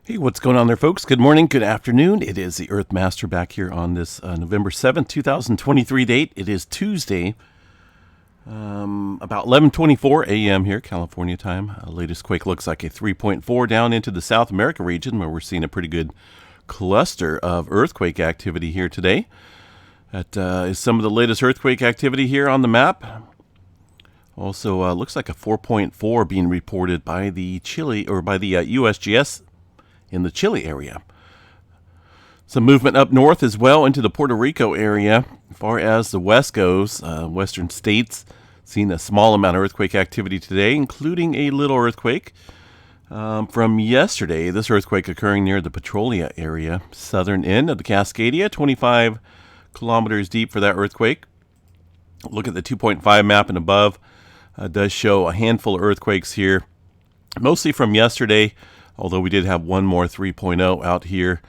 Hey, what's going on there, folks? Good morning, good afternoon. It is the Earth Master back here on this November 7th, 2023 date. It is Tuesday, about 11:24 a.m. here, California time. Latest quake looks like a 3.4 down into the South America region, where we're seeing a pretty good cluster of earthquake activity here today. That is some of the latest earthquake activity here on the map. Also, looks like a 4.4 being reported by the USGS in the Chile area. Some movement up north as well into the Puerto Rico area. As far as the west goes, western states seen a small amount of earthquake activity today, including a little earthquake from yesterday. This earthquake occurring near the Petrolia area, southern end of the Cascadia, 25 kilometers deep for that earthquake. Look at the 2.5 map and above. Does show a handful of earthquakes here, mostly from yesterday, although we did have one more 3.0 out here.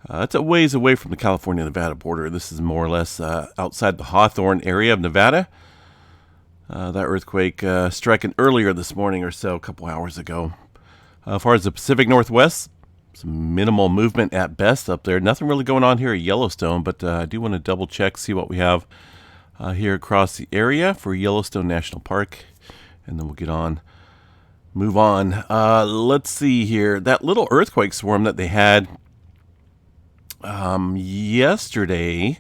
It's a ways away from the California-Nevada border. This is more or less outside the Hawthorne area of Nevada. That earthquake striking earlier this morning or so, a couple hours ago. As far as the Pacific Northwest, some minimal movement at best up there. Nothing really going on here at Yellowstone, but I do want to double check, see what we have here across the area for Yellowstone National Park, and then we'll move on. Let's see here. That little earthquake swarm that they had yesterday,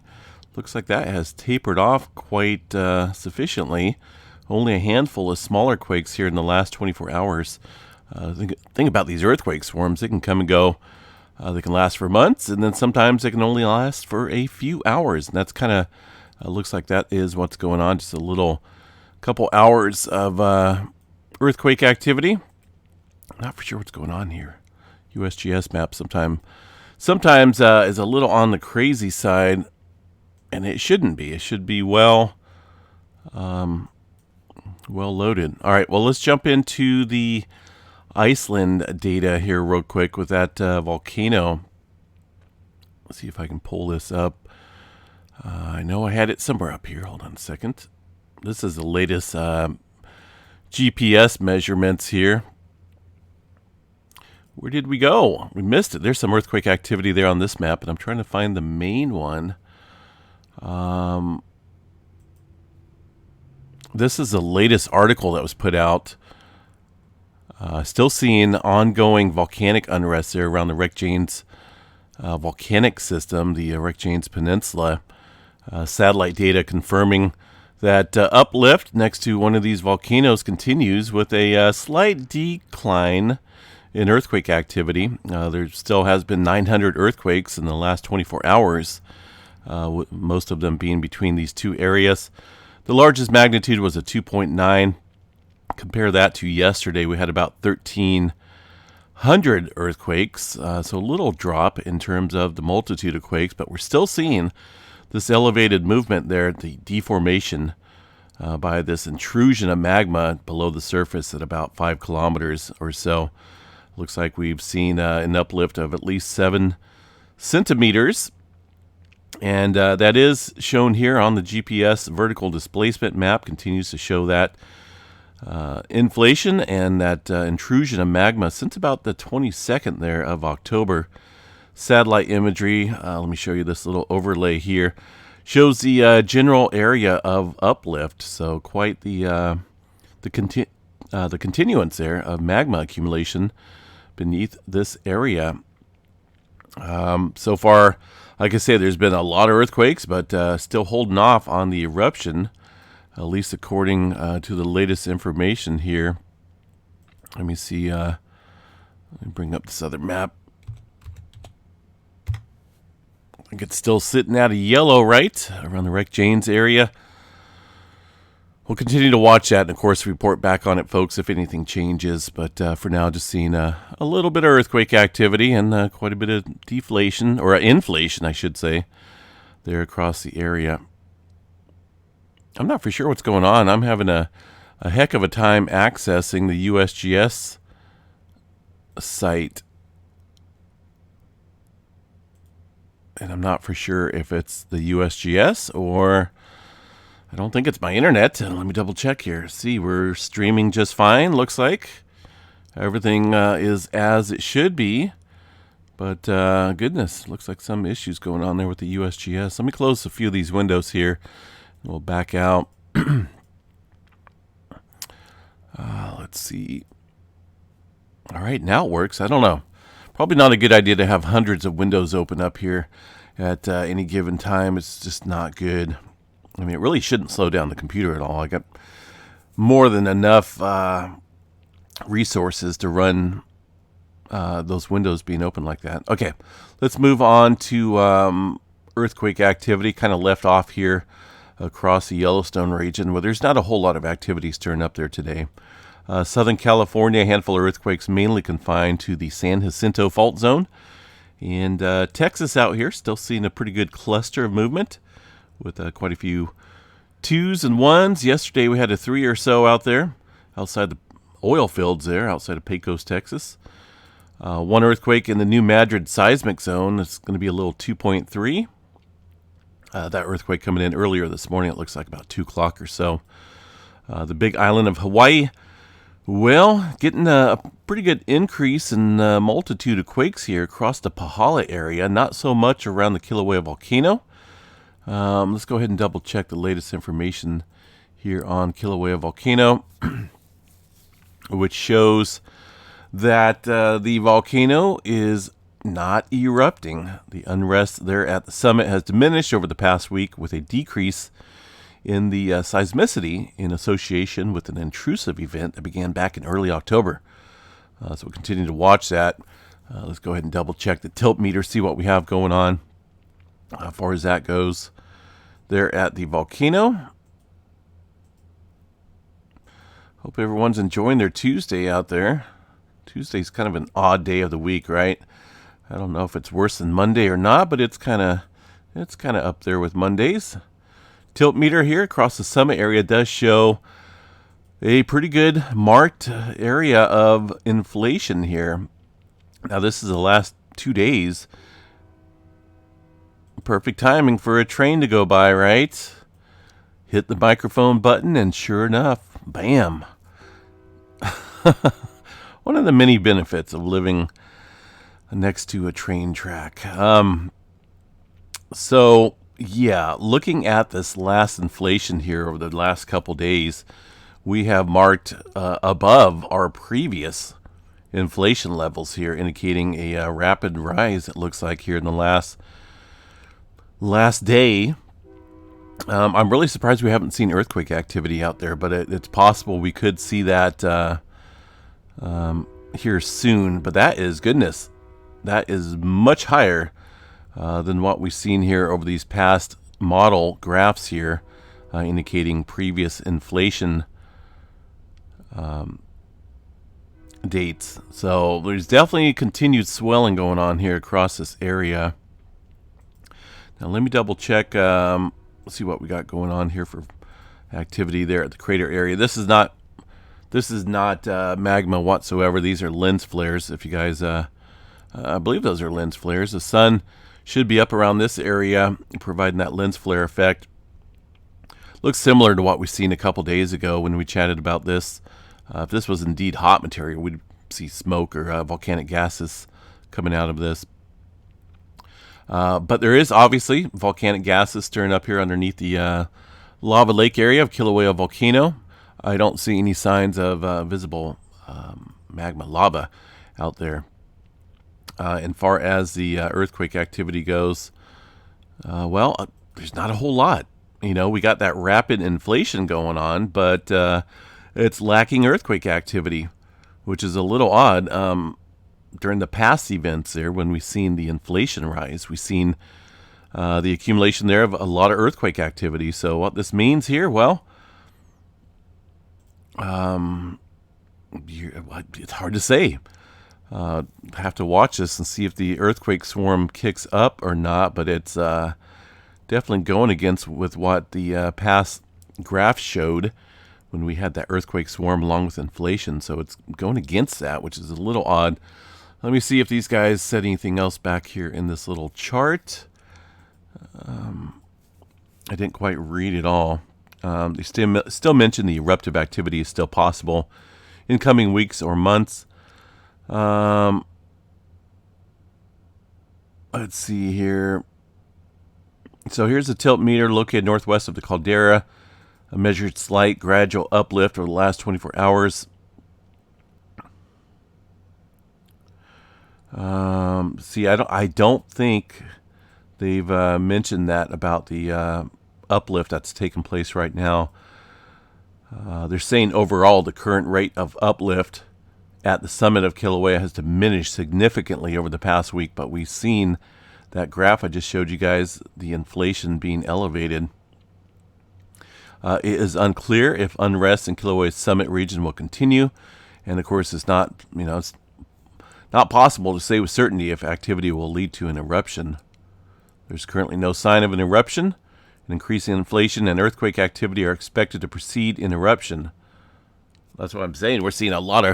looks like that has tapered off quite sufficiently. Only a handful of smaller quakes here in the last 24 hours. The thing about these earthquake swarms, they can come and go. They can last for months, and then sometimes they can only last for a few hours. And that's kind of, looks like that is what's going on. Just a couple hours of earthquake activity. Not for sure what's going on here. USGS map sometimes is a little on the crazy side, and it shouldn't be. It should be well loaded. All right, well, let's jump into the Iceland data here real quick with that volcano. Let's see if I can pull this up. I know I had it somewhere up here. Hold on a second. This is the latest GPS measurements here. Where did we go? We missed it. There's some earthquake activity there on this map, and I'm trying to find the main one. This is the latest article that was put out. Still seeing ongoing volcanic unrest there around the Reykjanes volcanic system, the Reykjanes Peninsula. Satellite data confirming that uplift next to one of these volcanoes continues with a slight decline in earthquake activity. There still has been 900 earthquakes in the last 24 hours, most of them being between these two areas. The largest magnitude was a 2.9. Compare that to yesterday, we had about 1,300 earthquakes, so a little drop in terms of the multitude of quakes, but we're still seeing this elevated movement there, the deformation by this intrusion of magma below the surface at about 5 kilometers or so. Looks like we've seen an uplift of at least 7 centimeters. And that is shown here on the GPS vertical displacement map. Continues to show that inflation and that intrusion of magma since about the 22nd there of October. Satellite imagery, let me show you this little overlay here, shows the general area of uplift. So quite the continuance there of magma accumulation beneath this area. So far, like I say, there's been a lot of earthquakes, but still holding off on the eruption, at least according to the latest information here. Let me see. Let me bring up this other map. I think it's still sitting out of yellow, right, around the Reykjanes area. We'll continue to watch that and, of course, report back on it, folks, if anything changes. But for now, just seeing a little bit of earthquake activity and quite a bit of deflation, or inflation, I should say, there across the area. I'm not for sure what's going on. I'm having a heck of a time accessing the USGS site. And I'm not for sure if it's the USGS or I don't think it's my internet. Let me double check here. See, we're streaming just fine, looks like. Everything is as it should be. But goodness, looks like some issues going on there with the USGS. Let me close a few of these windows here. We'll back out. Let's see. All right, now it works. I don't know. Probably not a good idea to have hundreds of windows open up here at any given time. It's just not good. I mean, it really shouldn't slow down the computer at all. I got more than enough resources to run those windows being open like that. Okay, let's move on to earthquake activity. Kind of left off here across the Yellowstone region, where there's not a whole lot of activity stirring up there today. Southern California, a handful of earthquakes mainly confined to the San Jacinto fault zone. And Texas out here still seeing a pretty good cluster of movement with quite a few 2s and 1s. Yesterday we had a 3 or so out there outside the oil fields there outside of Pecos, Texas. One earthquake in the New Madrid seismic zone. It's going to be a little 2.3. That earthquake coming in earlier this morning. It looks like about 2 o'clock or so. The big island of Hawaii, well, getting a pretty good increase in multitude of quakes here across the Pahala area. Not so much around the Kilauea volcano. Let's go ahead and double check the latest information here on Kilauea volcano, which shows that the volcano is not erupting. The unrest there at the summit has diminished over the past week with a decrease in the seismicity in association with an intrusive event that began back in early October. So we'll continue to watch that. Let's go ahead and double check the tilt meter, see what we have going on as far as that goes there at the volcano. Hope everyone's enjoying their Tuesday out there. Tuesday's kind of an odd day of the week, right? I don't know if it's worse than Monday or not, but it's kind of up there with Mondays. Tilt meter here across the summit area does show a pretty good marked area of inflation here. Now this is the last 2 days. Perfect timing for a train to go by, right? Hit the microphone button and sure enough, bam. One of the many benefits of living next to a train track. So yeah, looking at this last inflation here over the last couple days, we have marked above our previous inflation levels here, indicating a rapid rise, it looks like, here in the last day. I'm really surprised we haven't seen earthquake activity out there, but it's possible we could see that here soon. But that is, goodness, that is much higher than what we've seen here over these past model graphs here, indicating previous inflation dates. So there's definitely continued swelling going on here across this area. Now let me double check, let's see what we got going on here for activity there at the crater area. This is not magma whatsoever. These are lens flares. If you guys, I believe those are lens flares. The sun should be up around this area, providing that lens flare effect. Looks similar to what we've seen a couple days ago when we chatted about this. If this was indeed hot material, we'd see smoke or volcanic gases coming out of this. But there is obviously volcanic gases stirring up here underneath the lava lake area of Kilauea volcano. I don't see any signs of visible magma lava out there. And far as the earthquake activity goes, there's not a whole lot. You know, we got that rapid inflation going on, but it's lacking earthquake activity, which is a little odd. During the past events there, when we've seen the inflation rise, we've seen the accumulation there of a lot of earthquake activity. So what this means here, well, it's hard to say. Have to watch this and see if the earthquake swarm kicks up or not, but it's definitely going against with what the past graph showed when we had that earthquake swarm along with inflation. So it's going against that, which is a little odd. Let me see if these guys said anything else back here in this little chart. I didn't quite read it all. They still mention the eruptive activity is still possible in coming weeks or months. Let's see here. So here's the tilt meter located northwest of the caldera. A measured slight gradual uplift over the last 24 hours. I don't think they've mentioned that about the uplift that's taking place right now. They're saying overall the current rate of uplift at the summit of Kilauea has diminished significantly over the past week, but we've seen that graph I just showed you guys, the inflation being elevated. It is unclear if unrest in Kilauea's summit region will continue, and of course it's not possible to say with certainty if activity will lead to an eruption. There's currently no sign of an eruption. An increasing inflation and earthquake activity are expected to precede an eruption. That's what I'm saying. We're seeing a lot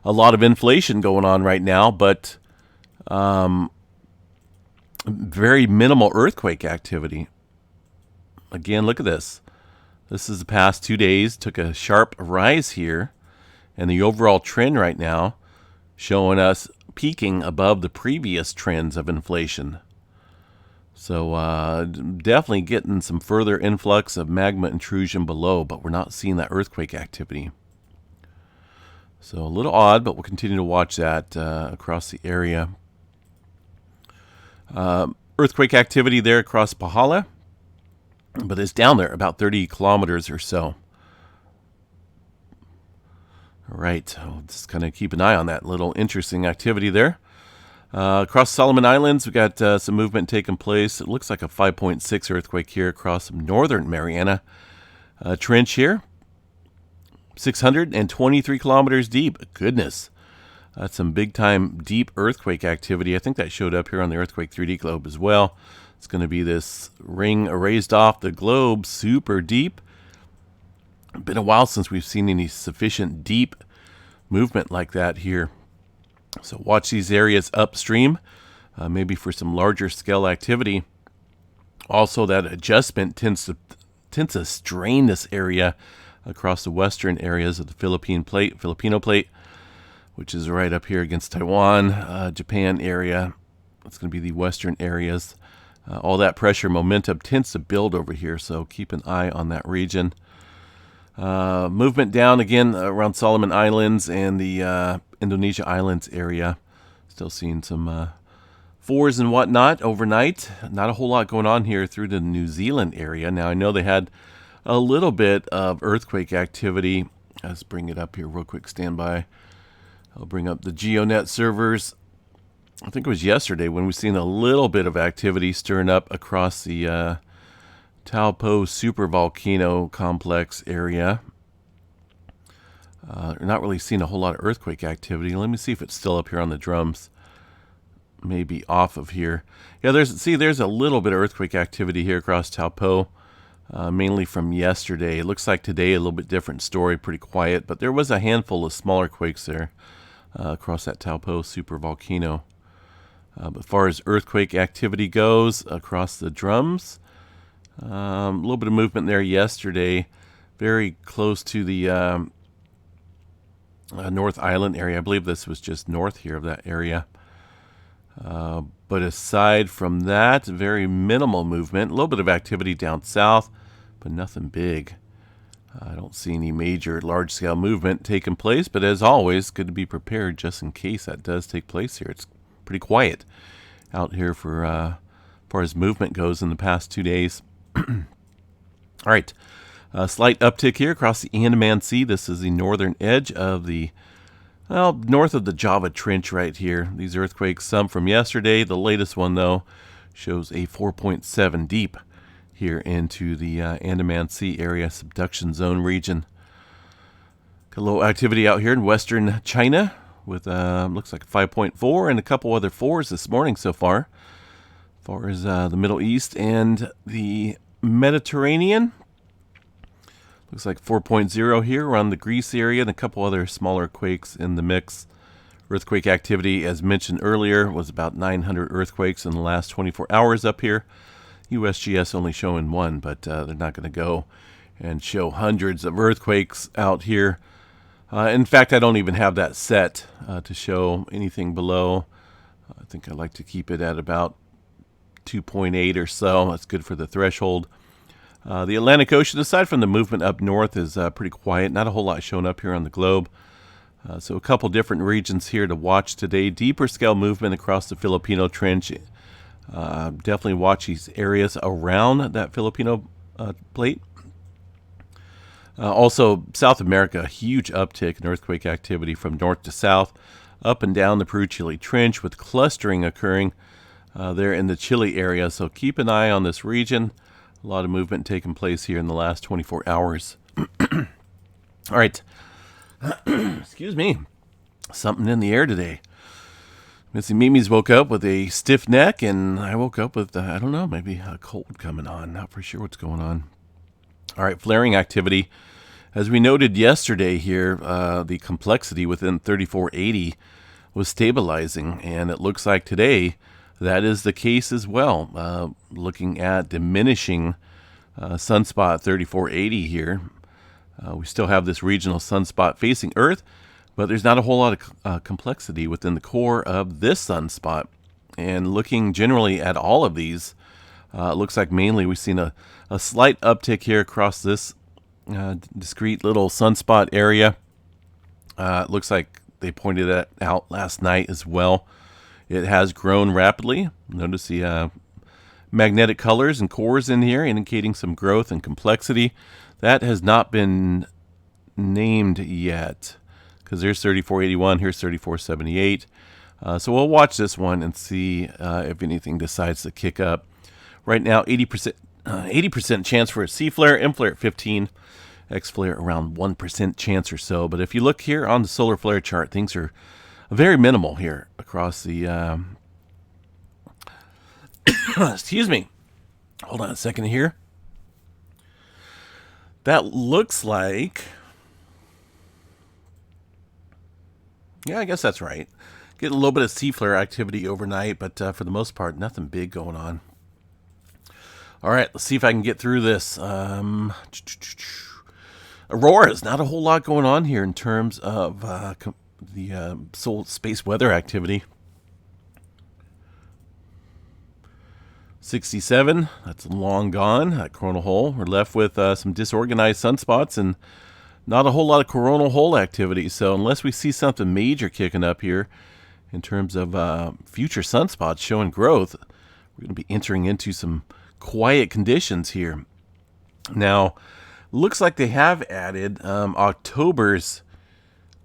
of inflation going on right now, but very minimal earthquake activity. Again, look at this. This is the past 2 days. Took a sharp rise here, and the overall trend right now showing us peaking above the previous trends of inflation. So definitely getting some further influx of magma intrusion below, but we're not seeing that earthquake activity. So a little odd, but we'll continue to watch that across the area. Earthquake activity there across Pahala, but it's down there about 30 kilometers or so. All right, I'll just kind of keep an eye on that little interesting activity there. Across Solomon Islands, we got some movement taking place. It looks like a 5.6 earthquake here across northern Mariana Trench here. 623 kilometers deep. Goodness. That's some big-time deep earthquake activity. I think that showed up here on the Earthquake 3D globe as well. It's going to be this ring erased off the globe, super deep. Been a while since we've seen any sufficient deep movement like that here. So watch these areas upstream, maybe for some larger scale activity. Also, that adjustment tends to strain this area across the western areas of the Filipino plate, which is right up here against Taiwan, Japan area. It's going to be the western areas. All that pressure momentum tends to build over here, so keep an eye on that region. Movement down again around Solomon Islands and the Indonesia Islands area. Still seeing some fours and whatnot overnight. Not a whole lot going on here through the New Zealand area. Now, I know they had a little bit of earthquake activity. Let's bring it up here real quick. Stand by. I'll bring up the GeoNet servers. I think it was yesterday when we seen a little bit of activity stirring up across the Taupo supervolcano complex area. We're not really seeing a whole lot of earthquake activity. Let me see if it's still up here on the drums. Maybe off of here. Yeah, there's a little bit of earthquake activity here across Taupo, mainly from yesterday. It looks like today a little bit different story, pretty quiet, but there was a handful of smaller quakes there across that Taupo supervolcano. But as far as earthquake activity goes across the drums, a little bit of movement there yesterday, very close to the North Island area. I believe this was just north here of that area. But aside from that, very minimal movement. A little bit of activity down south, but nothing big. I don't see any major large-scale movement taking place, but as always, good to be prepared just in case that does take place here. It's pretty quiet out here for as far as movement goes in the past 2 days. All right, a slight uptick here across the Andaman Sea. This is the northern edge of the, north of the Java Trench right here. These earthquakes, some from yesterday. The latest one, though, shows a 4.7 deep here into the Andaman Sea area subduction zone region. Got a little activity out here in western China with looks like 5.4 and a couple other 4s this morning so far. As far as the Middle East and the Mediterranean, looks like 4.0 here around the Greece area and a couple other smaller quakes in the mix. Earthquake activity, as mentioned earlier, was about 900 earthquakes in the last 24 hours up here. USGS only showing one, but they're not going to go and show hundreds of earthquakes out here. In fact, I don't even have that set to show anything below. I think I like to keep it at about 2.8 or so. That's good for the threshold. The Atlantic Ocean, aside from the movement up north, is pretty quiet. Not a whole lot showing up here on the globe. So a couple different regions here to watch today. Deeper scale movement across the Filipino Trench. Definitely watch these areas around that Filipino plate. Also, South America, a huge uptick in earthquake activity from north to south, up and down the Peru-Chile Trench, with clustering occurring there in the Chile area. So keep an eye on this region. A lot of movement taking place here in the last 24 hours. All right. Excuse me. Something in the air today. Missy Mimi's woke up with a stiff neck, and I woke up with, I don't know, maybe a cold coming on. Not for sure what's going on. All right, flaring activity. As we noted yesterday here, the complexity within 3480 was stabilizing, and it looks like today that is the case as well. Looking at diminishing sunspot 3480 here. We still have this regional sunspot facing Earth, but there's not a whole lot of complexity within the core of this sunspot. And looking generally at all of these, it looks like mainly we've seen a slight uptick here across this discrete little sunspot area. It looks like they pointed that out last night as well. It has grown rapidly. Notice the magnetic colors and cores in here indicating some growth and complexity. That has not been named yet because there's 3481, here's 3478. So we'll watch this one and see if anything decides to kick up. Right now, 80% chance for a C flare, M flare at 15, X flare around 1% chance or so. But if you look here on the solar flare chart, things are very minimal here across the excuse me. Hold on a second here. That looks like, yeah, I guess that's right. Getting a little bit of C flare activity overnight, but for the most part, nothing big going on. All right, let's see if I can get through this. Auroras, not a whole lot going on here in terms of the space weather activity. 67, that's long gone, that coronal hole. We're left with some disorganized sunspots and not a whole lot of coronal hole activity. So unless we see something major kicking up here in terms of future sunspots showing growth, we're going to be entering into some quiet conditions here. Now, looks like they have added October's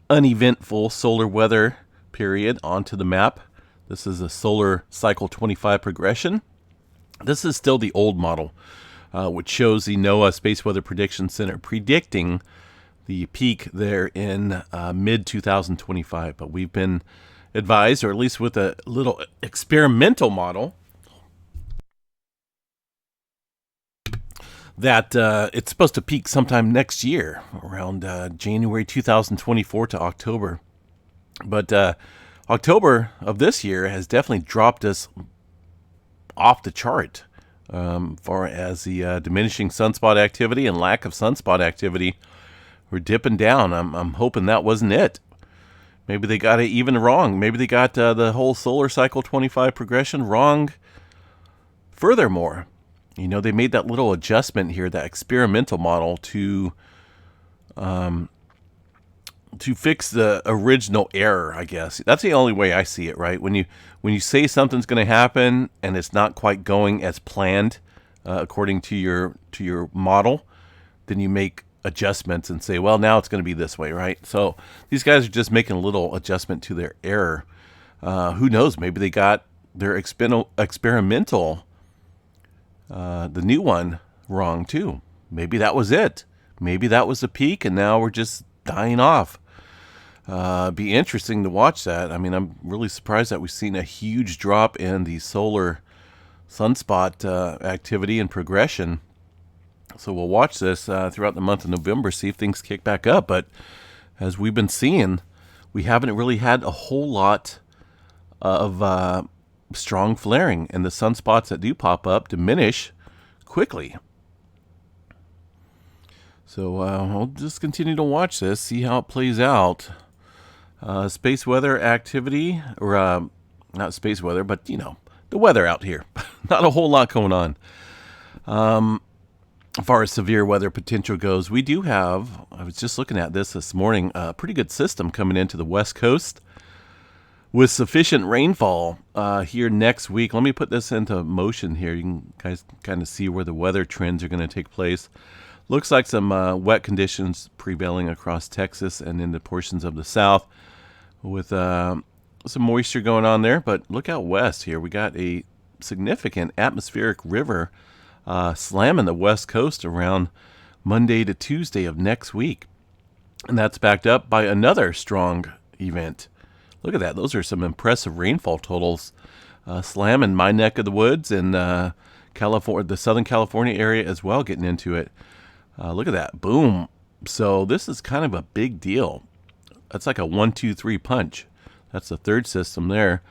uneventful solar weather period onto the map. This is a solar cycle 25 progression. This is still the old model, which shows the NOAA Space Weather Prediction Center predicting the peak there in mid-2025. But we've been advised, or at least with a little experimental model, that it's supposed to peak sometime next year, around January 2024 to October. But October of this year has definitely dropped us off the chart far as the diminishing sunspot activity and lack of sunspot activity. We're dipping down. I'm hoping that wasn't it. Maybe they got it even wrong. Maybe they got the whole solar cycle 25 progression wrong. Furthermore, you know, they made that little adjustment here, that experimental model, to fix the original error, I guess. That's the only way I see it, right? When you say something's going to happen and it's not quite going as planned according to your model, then you make adjustments and say, well, now it's going to be this way, right? So these guys are just making a little adjustment to their error. Who knows? Maybe they got their experimental, the new one, wrong too. Maybe that was it. Maybe that was the peak, and now we're just dying off. Be interesting to watch that. I mean, I'm really surprised that we've seen a huge drop in the solar sunspot activity and progression. So we'll watch this throughout the month of November, see if things kick back up. But as we've been seeing, we haven't really had a whole lot of strong flaring, and the sunspots that do pop up diminish quickly. So we'll just continue to watch this, see how it plays out. Space weather activity, or not space weather, but, you know, the weather out here. not a whole lot going on. As far as severe weather potential goes, we do have, I was just looking at this morning, a pretty good system coming into the west coast with sufficient rainfall here next week. Let me put this into motion here. You can guys kind of see where the weather trends are going to take place. Looks like some wet conditions prevailing across Texas and into portions of the south with some moisture going on there. But look out west here. We got a significant atmospheric river slamming the west coast around Monday to Tuesday of next week. And that's backed up by another strong event. Look at that. Those are some impressive rainfall totals slamming my neck of the woods and California, the Southern California area as well, getting into it. Look at that. Boom. So this is kind of a big deal. That's like a 1, 2, 3 punch. That's the third system there.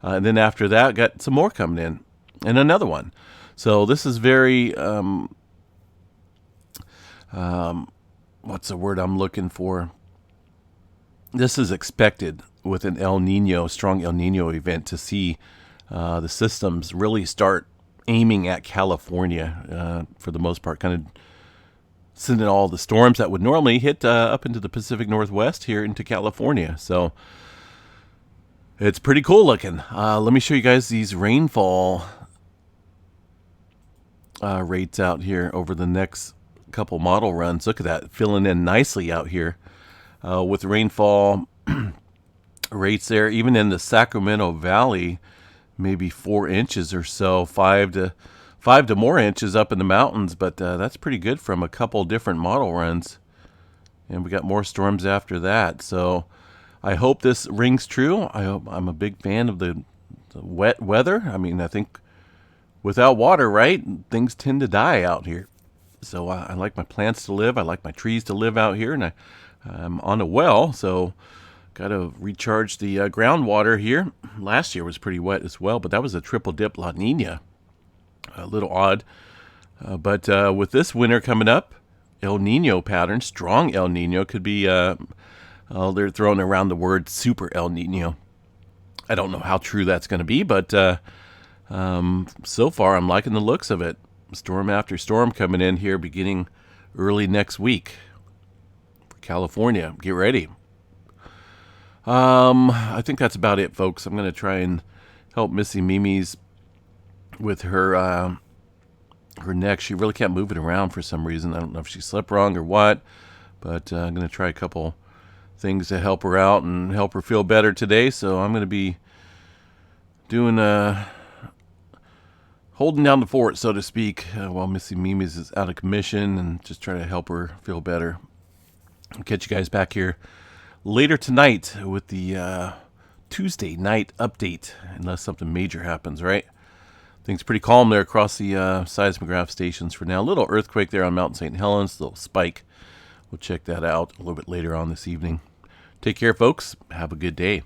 And then after that, got some more coming in. And another one. So this is very, what's the word I'm looking for? This is expected with an strong El Nino event to see the systems really start aiming at California for the most part, kind of sending all the storms that would normally hit up into the Pacific Northwest here into California. So it's pretty cool looking. Let me show you guys these rainfall rates out here over the next couple model runs. Look at that, filling in nicely out here with rainfall rates there, even in the Sacramento Valley, maybe 4 inches or so, 5 to more inches up in the mountains. But that's pretty good from a couple different model runs, and we got more storms after that. So I hope this rings true. I'm a big fan of the wet weather. I mean, I think without water, right, things tend to die out here. So I like my plants to live. I like my trees to live out here, and I'm on a well, so got to recharge the groundwater here. Last year was pretty wet as well, but that was a triple dip La Nina. A little odd. But with this winter coming up, El Nino pattern, strong El Nino, could be, they're throwing around the word super El Nino. I don't know how true that's going to be, but so far I'm liking the looks of it. Storm after storm coming in here beginning early next week for California. Get ready. I think that's about it, folks. I'm going to try and help Missy Mimi's with her neck. She really can't move it around for some reason. I don't know if she slept wrong or what, but I'm going to try a couple things to help her out and help her feel better today. So I'm going to be doing holding down the fort, so to speak, while Missy Mimi's is out of commission, and just try to help her feel better. I'll catch you guys back here later tonight with the Tuesday night update, unless something major happens, right? Things pretty calm there across the seismograph stations for now. A little earthquake there on Mount St. Helens, a little spike. We'll check that out a little bit later on this evening. Take care, folks. Have a good day.